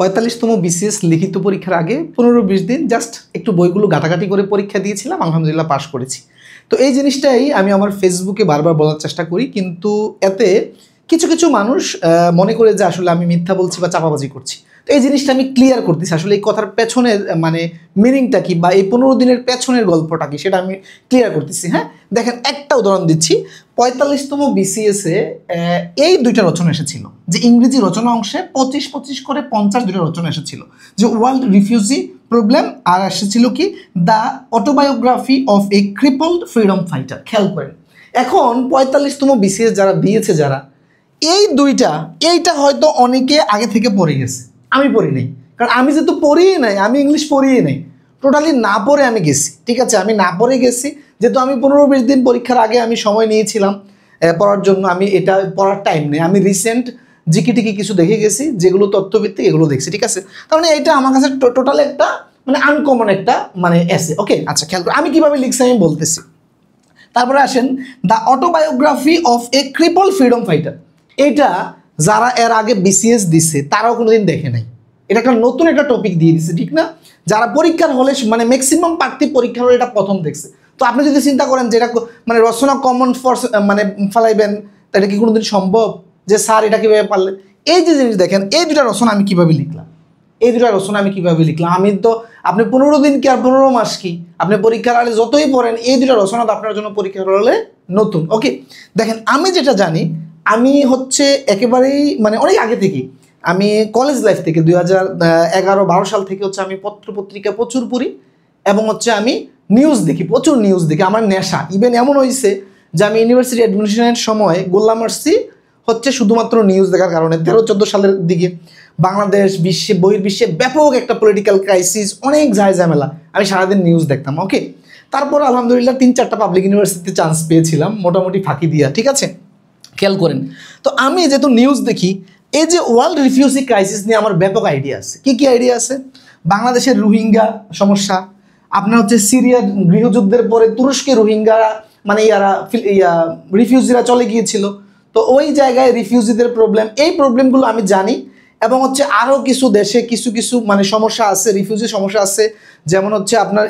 45তম BCS লিখিত পরীক্ষার আগে 15-20 দিন জাস্ট একটু বইগুলো ঘাটাঘাটি করে পরীক্ষা দিয়েছিলাম, আলহামদুলিল্লাহ পাশ করেছি। তো এই জিনিসটাই আমি আমার ফেসবুকে বারবার বলার চেষ্টা করি, কিন্তু এতে কিছু কিছু মানুষ মনে করে যে আসলে আমি মিথ্যা বলছি বা চাপাবাজি করছি। তো এই জিনিসটা আমি ক্লিয়ার করতেছি, আসলে এই কথার পেছনের মানে মিনিংটা কি বা এই 15 দিনের পেছনের গল্পটা কি সেটা আমি ক্লিয়ার করতেছি। হ্যাঁ, দেখেন একটা উদাহরণ দিচ্ছি। 45তম বিসিএসে এই দুইটা রচনা এসেছিল, যে ইংরেজি রচনা অংশে 25-25 করে 50 দুইটা রচনা এসেছিল, যে ওয়ার্ল্ড রিফিউজি প্রবলেম, আর এসেছিল কি the autobiography of a crippled freedom fighter. খেয়াল করেন, এখন 45তম বিসিএস যারা দিয়েছে, যারা এই এইটা হয়তো অনেকে আগে থেকে পড়ে গেছে, আমি পড়ি নাই, কারণ আমি যেহেতু পড়িই নাই, আমি ইংলিশ পড়িই নাই, টোটালি না পড়ে আমি গেছি। ঠিক আছে, আমি না পড়ে গেছি, যেহেতু আমি 15-20 দিন পরীক্ষার আগে আমি সময় নিয়েছিলাম পড়ার জন্য, আমি এটা পড়ার টাইম নেই, আমি রিসেন্ট জিকিটিকি কিছু দেখে গেছি, যেগুলো তথ্যভিত্তিক এগুলো দেখছি। ঠিক আছে, তার মানে এটা আমার কাছে টোটাল একটা মানে আনকমন একটা মানে এসে। ওকে, আচ্ছা খেয়াল করে আমি কিভাবে লিখছি আমি বলতেছি। তারপরে আসেন, the autobiography of a cripple freedom fighter. এইটা যারা এর আগে বিসিএস দিছে তারাও কোনোদিন দেখে নাই, এটা একটা নতুন একটা টপিক দিয়ে দিচ্ছে, ঠিক না? যারা পরীক্ষার হলে মানে ম্যাক্সিমাম প্রার্থী পরীক্ষার হলে এটা প্রথম দেখছে। তো আপনি যদি চিন্তা করেন যে এটা মানে রচনা কমন ফোর্স মানে ফেলাইবেন, এটা কি কোনোদিন সম্ভব? যে স্যার এটা কীভাবে পারলেন? এই যে জিনিস দেখেন, এই দুটা রচনা আমি কীভাবে লিখলাম, আমি তো আপনি 15 দিন কি আর 15 মাস কি, আপনি পরীক্ষার হলে যতই পড়েন, এই দুটা রচনা তো আপনার জন্য পরীক্ষার হলে নতুন। ওকে, দেখেন আমি যেটা জানি, আমি হচ্ছে একেবারেই মানে অনেক আগে থেকেই, আমি কলেজ লাইফ থেকে 2011-12 সাল থেকে হচ্ছে আমি পত্রপত্রিকা প্রচুর পড়ি, এবং হচ্ছে আমি নিউজ দেখি, প্রচুর নিউজ দেখি, আমার নেশা। ইভেন এমন হয়েছে যে আমি ইউনিভার্সিটি অ্যাডমিশনের সময় গোল্লা মারছি হচ্ছে শুধুমাত্র নিউজ দেখার কারণে। 13-14 সালের দিকে বাংলাদেশ বহির্বিশ্বে ব্যাপক একটা পলিটিক্যাল ক্রাইসিস, অনেক ঝামেলা, আমি সারাদিন নিউজ দেখতাম। ওকে, তারপর আলহামদুলিল্লাহ 3-4টা পাবলিক ইউনিভার্সিটিতে চান্স পেয়েছিলাম, মোটামুটি ফাঁকি দিয়া। ঠিক আছে, খেয়াল করেন, তো আমি যেহেতু নিউজ দেখি, এই যে ওয়ার্ল্ড রিফিউজি ক্রাইসিস নিয়ে আমার ব্যাপক আইডিয়া আছে। কি আইডিয়া আছে? বাংলাদেশের রোহিঙ্গা সমস্যা, আপনার হচ্ছে সিরিয়ার গৃহযুদ্ধের পরে তুরস্কে রোহিঙ্গা মানে রিফিউজিরা চলে গিয়েছিল, তো ওই জায়গায় রিফিউজিদের প্রবলেম, এই প্রবলেমগুলো আমি জানি। এবং হচ্ছে আরও কিছু দেশে কিছু মানে সমস্যা আছে, রিফিউজি সমস্যা আছে, যেমন হচ্ছে আপনার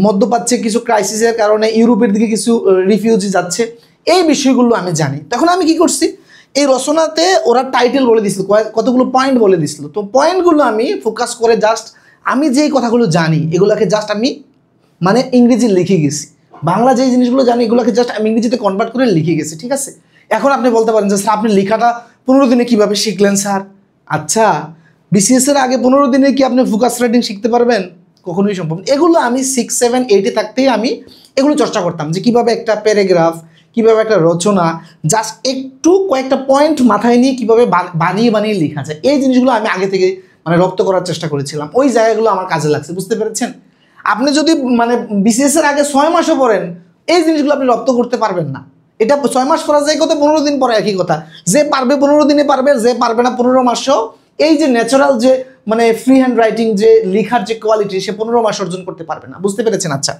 মধ্যপ্রাচ্যে কিছু ক্রাইসিসের কারণে ইউরোপের দিকে কিছু রিফিউজি যাচ্ছে, এই বিষয়গুলো আমি জানি। তখন আমি কি করছি, এই রচনাতে ওরা টাইটেল বলে দিছিল, কতগুলো পয়েন্ট বলে দিছিল, তো পয়েন্টগুলো আমি ফোকাস করে জাস্ট আমি যেই কথাগুলো জানি এগুলোকে জাস্ট আমি মানে ইংরেজি লিখে গেছি, বাংলা যেই জিনিসগুলো জানি এগুলোকে জাস্ট আমি ইংরেজিতে কনভার্ট করে লিখে গেছি। ঠিক আছে, এখন আপনি বলতে পারেন যে স্যার আপনি লেখাটা 15 দিনে কীভাবে শিখলেন স্যার? আচ্ছা, বিসিএস এর আগে 15 দিনে কি আপনি ফোকাস রাইটিং শিখতে পারবেন? কখনোই সম্ভব। এগুলো আমি 6, 7, 8-এ থাকতেই আমি এগুলো চর্চা করতাম, যে কীভাবে একটা প্যারাগ্রাফ, কীভাবে একটা রচনা জাস্ট একটু কয়েকটা পয়েন্ট মাথায় নিয়ে কীভাবে বানিয়ে লেখা যায়, এই জিনিসগুলো আমি আগে থেকে মানে রপ্ত করার চেষ্টা করেছিলাম। ওই জায়গাগুলো আমার কাজে লাগছে, বুঝতে পেরেছেন? আপনি যদি মানে বিসিএস এর আগে 6 মাসও পড়েন, এই জিনিসগুলো আপনি রপ্ত করতে পারবেন না। এটা 6 মাস করা যায় কথা, 15 দিন পরে একই কথা। যে পারবে 15 দিনে পারবে, যে পারবে না 15 মাসেও এই যে ন্যাচারাল যে মানে ফ্রি হ্যান্ড রাইটিং যে লেখার যে কোয়ালিটি, সে 15 মাস অর্জন করতে পারবে না, বুঝতে পেরেছেন? আচ্ছা,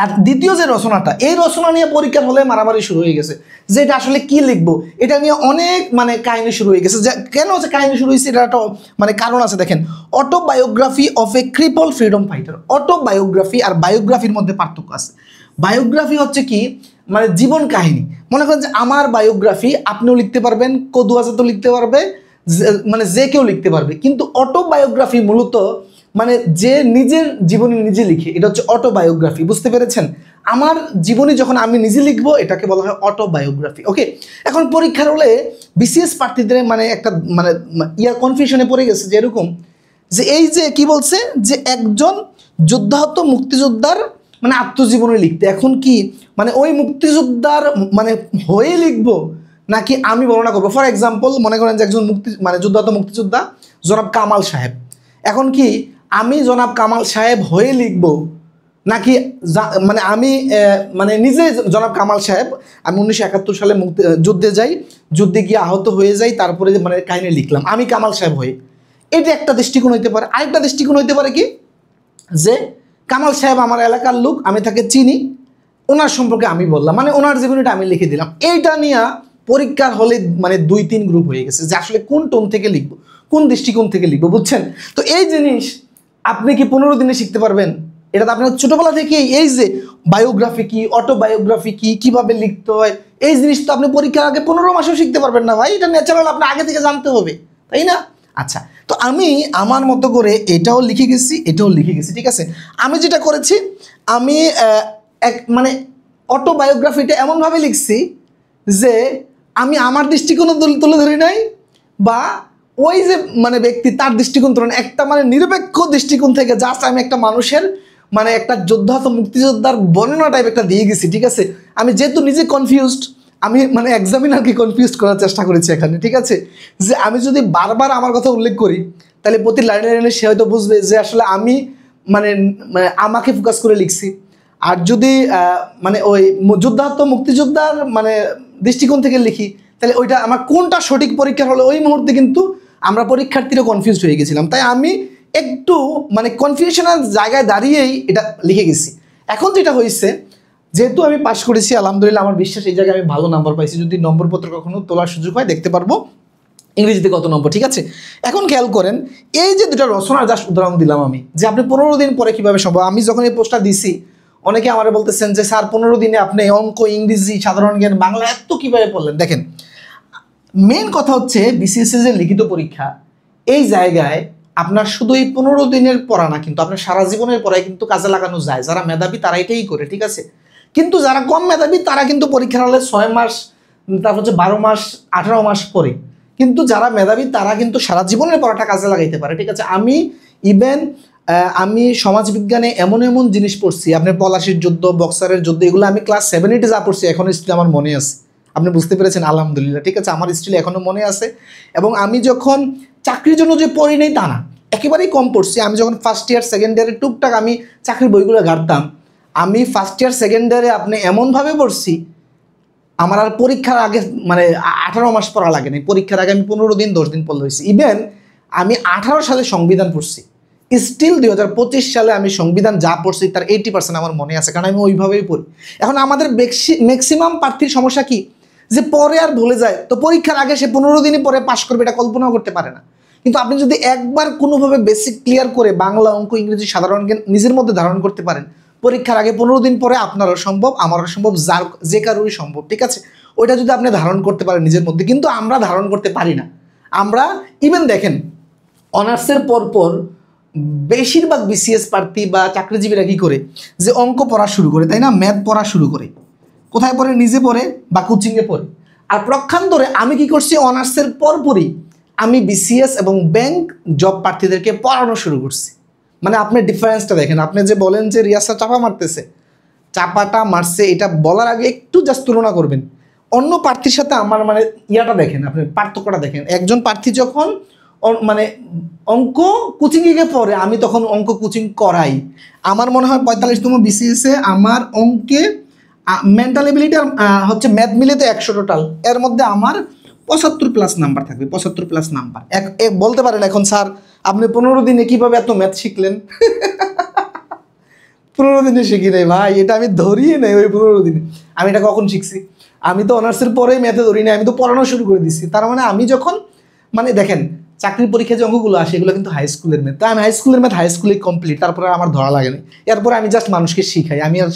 আর দ্বিতীয় যে রচনাটা, এই রচনা নিয়ে পরীক্ষার হলে মারামারি শুরু হয়ে গেছে, যে এটা আসলে কি লিখবো, এটা নিয়ে অনেক মানে কাহিনী শুরু হয়ে গেছে। কেন হচ্ছে কাহিনী শুরু হয়েছে, এটা একটা মানে কারণ আছে। দেখেন, autobiography of a cripple freedom fighter. Autobiography আর বায়োগ্রাফির মধ্যে পার্থক্য আছে। বায়োগ্রাফি হচ্ছে কি মানে জীবন কাহিনী। মনে করেন যে আমার বায়োগ্রাফি আপনিও লিখতে পারবেন, কদু আজাদও লিখতে পারবে, মানে যে কেউ লিখতে পারবে। কিন্তু অটোবায়োগ্রাফি মূলত মানে যে নিজের জীবনী নিজে লিখে, এটা হচ্ছে অটোবায়োগ্রাফি, বুঝতে পেরেছেন? আমার জীবনী যখন আমি নিজে লিখবো, এটাকে বলা হয় অটোবায়োগ্রাফি। ওকে, এখন পরীক্ষার হলে বিসিএস প্রার্থীদের মানে একটা মানে কনফিউশনে পড়ে গেছে, যে এরকম যে এই যে কি বলছে যে একজন যোদ্ধাহত মুক্তিযোদ্ধার মানে আত্মজীবনী লিখতে, এখন কি মানে ওই মুক্তিযোদ্ধার মানে হয়ে লিখবো নাকি আমি বর্ণনা করবো? ফর এক্সাম্পল, মনে করেন যে একজন যোদ্ধাহত মুক্তিযোদ্ধা জনাব কামাল সাহেব, এখন কি আমি জনাব কামাল সাহেব হয়ে লিখব নাকি মানে আমি মানে নিজে জনাব কামাল সাহেব, আমি 1971 সালে যুদ্ধে যাই, যুদ্ধে গিয়ে আহত হয়ে যাই, তারপরে মানে কাহিনী লিখলাম আমি কামাল সাহেব হয়ে। এটা একটা দৃষ্টিকোণ হইতে পারে। আরেকটা দৃষ্টিকোণ হইতে পারে কি, যে কামাল সাহেব আমার এলাকার লোক, আমি তাকে চিনি, ওনার সম্পর্কে আমি বললাম, মানে ওনার জীবনীটা আমি লিখে দিলাম। এইটা নিয়ে পরীক্ষার হলে মানে 2-3 গ্রুপ হয়ে গেছে, যে আসলে কোন টোন থেকে লিখবো, কোন দৃষ্টিকোণ থেকে লিখবো, বুঝছেন? তো এই জিনিস আপনি কি 15 দিনে শিখতে পারবেন? এটা তো আপনার ছোটবেলা থেকেই, এই যে বায়োগ্রাফি কি, অটোবায়োগ্রাফি কি, কিভাবে লিখতে হয়, এই জিনিস তো আপনি পরীক্ষার আগে 15 মাসেও শিখতে পারবেন না ভাই। এটা ন্যাচারাল, আপনি আগে থেকে জানতে হবে, তাই না? আচ্ছা, তো আমি আমার মতো করে এটাও লিখে গেছি, এটাও লিখে গেছি, ঠিক আছে? আমি যেটা করেছি, আমি মানে অটোবায়োগ্রাফিটা এমনভাবে লিখছি যে আমি আমার দৃষ্টিকোণ তুলে ধরি নাই, বা ওই যে মানে ব্যক্তি তার দৃষ্টিকোণ তুলে, একটা মানে নিরপেক্ষ দৃষ্টিকোণ থেকে জাস্ট আমি একটা মানুষের মানে একটা যোদ্ধা তো মুক্তিযোদ্ধার বর্ণনা টাইপ একটা দিয়ে গেছি, ঠিক আছে? আমি যেহেতু নিজে কনফিউজড, আমি মানে এক্সামিনারকে কনফিউজ করার চেষ্টা করেছি এখানে, ঠিক আছে? যে আমি যদি বারবার আমার কথা উল্লেখ করি, তাহলে প্রতি লাইনে লাইনে সে হয়তো বুঝবে যে আসলে আমি মানে আমাকে ফোকাস করে লিখছি। আর যদি মানে ওই যুদ্ধাহত মুক্তিযোদ্ধার মানে দৃষ্টিকোণ থেকে লিখি, তাহলে ওইটা আমার কোনটা সঠিক পরীক্ষা হলো ওই মুহূর্তে কিন্তু আমরা পরীক্ষার্থীরা কনফিউজড হয়ে গেছিলাম। তাই আমি একটু মানে কনফিউশনাল জায়গায় দাঁড়িয়েই এটা লিখে গেছি। এখন যেটা হয়েছে, যেহেতু আমি পাস করেছি আলহামদুলিল্লাহ, আমার বিশ্বাস এই জায়গায় আমি ভালো নাম্বার পাইছি। যদি নম্বরপত্র কখনো তোলার সুযোগ হয় দেখতে পারবো ইংরেজিতে কত নম্বর, ঠিক আছে? এখন খেয়াল করেন, এই যে দুটো রচনার জাস্ট উদাহরণ দিলাম আমি, যে আপনি 15 দিন পরে কীভাবে সম্ভব। আমি যখন এই পোস্টটা দিছি, অনেকে আমার বলতেছেন যে স্যার 15 দিনে আপনি অঙ্ক, ইংরেজি, সাধারণ জ্ঞান, বাংলা এত কীভাবে পড়লেন। দেখেন, মেন কথা হচ্ছে বিসিএস যে লিখিত পরীক্ষা, এই জায়গায় আপনার শুধু এই 15 দিনের পড়া না, কিন্তু আপনার সারা জীবনের পড়ায় কিন্তু কাজে লাগানো যায়। যারা মেধাবী তারা এটাই করে, ঠিক আছে? কিন্তু যারা কম মেধাবী তারা কিন্তু পরীক্ষার হলে 6 মাস, তারপর হচ্ছে 12 মাস, 18 মাস পরে। কিন্তু যারা মেধাবী তারা কিন্তু সারা জীবনের পড়াটা কাজে লাগাইতে পারে, ঠিক আছে? আমি ইভেন আমি সমাজবিজ্ঞানে এমন এমন জিনিস পড়ছি, আপনার পলাশির যুদ্ধ, বক্সারের যুদ্ধ, এগুলো আমি ক্লাস 7-8 যা পড়ছি এখনো স্টিল আমার মনে আছে। আপনি বুঝতে পেরেছেন? আলহামদুলিল্লাহ, ঠিক আছে? আমার স্টিল এখনও মনে আছে। এবং আমি যখন চাকরির জন্য যে পড়ি নেই তা না, একেবারেই কম পড়ছি। আমি যখন ফার্স্ট ইয়ার সেকেন্ড ইয়ারে টুকটাক আমি চাকরির বইগুলো ঘাটতাম, আমি ফার্স্ট ইয়ার সেকেন্ড ইয়ারে আপনি এমনভাবে পড়ছি, আমার আর পরীক্ষার আগে মানে 18 মাস পড়া লাগে নাই। পরীক্ষার আগে আমি 15 দিন 10 দিন পড়লে হয়েছি। ইভেন আমি 18 সালে সংবিধান পড়ছি, স্টিল 2025 সালে আমি সংবিধান যা পড়ছি তার 80% আমার মনে আছে, কারণ আমি ওইভাবেই পড়ি। এখন আমাদের ম্যাক্সিমাম প্রার্থীর সমস্যা কি, যে পরে আর ভুলে যায়। তো পরীক্ষার আগে সে 15 দিনই পরে পাশ করবে, এটা কল্পনাও করতে পারে না। কিন্তু আপনি যদি একবার কোনোভাবে বেসিক ক্লিয়ার করে বাংলা, অঙ্ক, ইংরেজি, সাধারণ জ্ঞান নিজের মধ্যে ধারণ করতে পারেন, পরীক্ষার আগে 15 দিন পরে আপনারও সম্ভব, আমারও সম্ভব, যে কারোরই সম্ভব, ঠিক আছে? ওইটা যদি আপনি ধারণ করতে পারেন নিজের মধ্যে, কিন্তু আমরা ধারণ করতে পারি না। আমরা ইভেন দেখেন, অনার্সের পরপর বেশিরভাগ বিসিএস প্রার্থী বা চাকরিজীবীরা কী করে, যে অঙ্ক পড়া শুরু করে, তাই না? ম্যাথ পড়া শুরু করে, কোথায় পড়ে? নিজে পড়ে বা কোচিংয়ে পড়ে। আর প্রক্ষান্তরে আমি কি করছি, অনার্সের পরপরই আমি বিসিএস এবং ব্যাংক জব প্রার্থীদেরকে পড়ানো শুরু করছি। মানে আপনি ডিফারেন্সটা দেখেন। আপনি যে বলেন যে রিয়াসা চাপা মারতেছে, চাপাটা মারছে, এটা বলার আগে একটু জাস্ট তুলনা করবেন অন্য প্রার্থীর সাথে। আমার মানে ইয়াটা দেখেন, আপনি পার্থক্যটা দেখেন। একজন প্রার্থী যখন মানে অঙ্ক কোচিংয়ে গিয়ে পড়ে, আমি তখন অঙ্ক কোচিং করাই। আমার মনে হয় 45তম বিসিএসে আমার অঙ্কে মেন্টাল এবিলিটি হচ্ছে ম্যাথ মিলে তো 100 টোটাল, এর মধ্যে আমার 75+ নাম্বার থাকবে, 75+ নাম্বার। বলতে পারেন এখন স্যার আপনি 15 দিনে কীভাবে এত ম্যাথ শিখলেন? 15 দিনে শিখি নাই ভাই, এটা আমি ধরিয়ে নেই। ওই 15 দিনে আমি এটা কখন শিখছি? আমি তো অনার্সের পরেই ম্যাথে ধরি নাই, আমি তো পড়ানো শুরু করে দিচ্ছি। তার মানে আমি যখন মানে দেখেন চাকরির পরীক্ষায় যে অঙ্কগুলো আসে এগুলো কিন্তু হাই স্কুলের ম্যাথ। তাই আমি হাই স্কুলের ম্যাথ হাই স্কুলে কমপ্লিট, তারপরে আমার ধরা লাগে না। এরপরে আমি জাস্ট মানুষকে শিখাই, আমি আর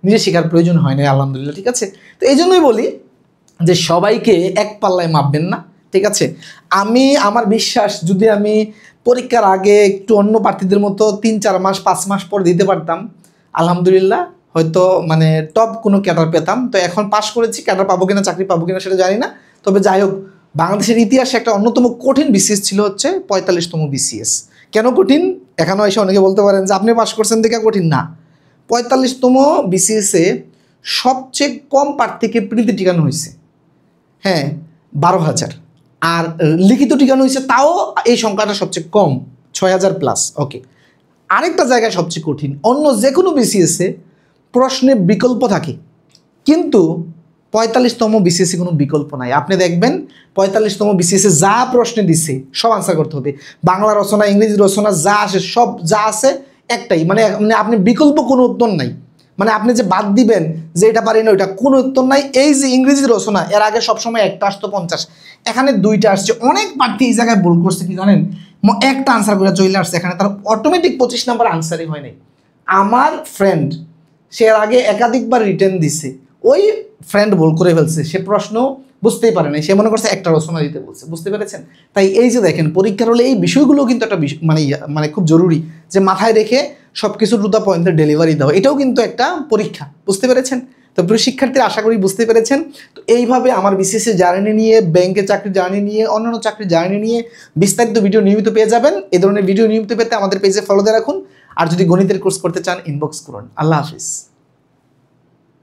নিজে শেখার প্রয়োজন হয় না, আলহামদুলিল্লাহ, ঠিক আছে? তো এই জন্যই বলি যে সবাইকে এক পাল্লায় মাপবেন না, ঠিক আছে? আমার বিশ্বাস, যদি আমি পরীক্ষার আগে একটু অন্য প্রার্থীদের মতো 3-4 মাস 5 মাস পর দিতে পারতাম, আলহামদুলিল্লাহ হয়তো মানে টপ কোনো ক্যাডার পেতাম। তো এখন পাশ করেছি, ক্যাডার পাবো কিনা, চাকরি পাবো কিনা সেটা জানি না। তবে যাই হোক, বাংলাদেশের ইতিহাসে একটা অন্যতম কঠিন বিসিএস ছিল হচ্ছে 45তম বিসিএস। কেন কঠিন? এখানেও এসে অনেকে বলতে পারেন যে আপনি পাশ করছেন দেখে কঠিন না। 45তম বিসিএসে সবচেয়ে কম প্রার্থীকে প্রিলিতে টিকানো হয়েছে, হ্যাঁ 12,000। আর লিখিত টিকানো হয়েছে তাও এই সংখ্যাটা সবচেয়ে কম, 6,000+। ওকে, আরেকটা জায়গায় সবচেয়ে কঠিন, অন্য যে কোনো বিসিএসে প্রশ্নে বিকল্প থাকে, কিন্তু 45তম বিসিএসে কোনো বিকল্প নাই। আপনি দেখবেন 45তম বিসিএসে যা প্রশ্নে দিছে সব আনসার করতে হবে। বাংলা রচনা, ইংরেজি রচনা যা আসে সব যা আছে একটাই, মানে আপনি বিকল্প কোনো উত্তর নাই। মানে আপনি যে বাদ দিবেন যে এটা পারি না ওইটা, কোনো উত্তর নাই। এই যে ইংরেজি রচনা, এর আগে সবসময় একটা আসতো 50, এখানে 2টা আসছে। অনেক প্রার্থী এই জায়গায় ভুল করছে কি জানেন, একটা আনসার করে চলে আসছে, এখানে তার অটোমেটিক 25 নাম্বার আনসারই হয় নাই। আমার ফ্রেন্ড সে এর আগে একাধিকবার রিটেন দিছে, ওই ফ্রেন্ড ভুল করে ফেলছে, সে প্রশ্ন বুঝতেই পারে নাই, সে মনে করছে একটা রচনা দিতে বলছে, বুঝতে পেরেছেন? তাই এই যে দেখেন পরীক্ষার হলে এই বিষয়গুলো কিন্তু একটা মানে খুব জরুরি, যে মাথায় রেখে সব কিছু টু দ্য পয়েন্টে ডেলিভারি দেওয়া, এটাও কিন্তু একটা পরীক্ষা, বুঝতে পেরেছেন? তো প্রিয় শিক্ষার্থী, আশা করি বুঝতে পেরেছেন। তো এইভাবে আমার বিসিএস জার্নি নিয়ে, ব্যাংকে চাকরির জার্নি নিয়ে, অন্যান্য চাকরির জার্নি নিয়ে বিস্তারিত ভিডিও নিয়মিত পেয়ে যাবেন। এই ধরনের ভিডিও নিয়মিত পেতে আমাদের পেজে ফলো দিয়ে রাখুন। আর যদি গণিতের কোর্স করতে চান ইনবক্স করুন। আল্লাহ হাফিজ।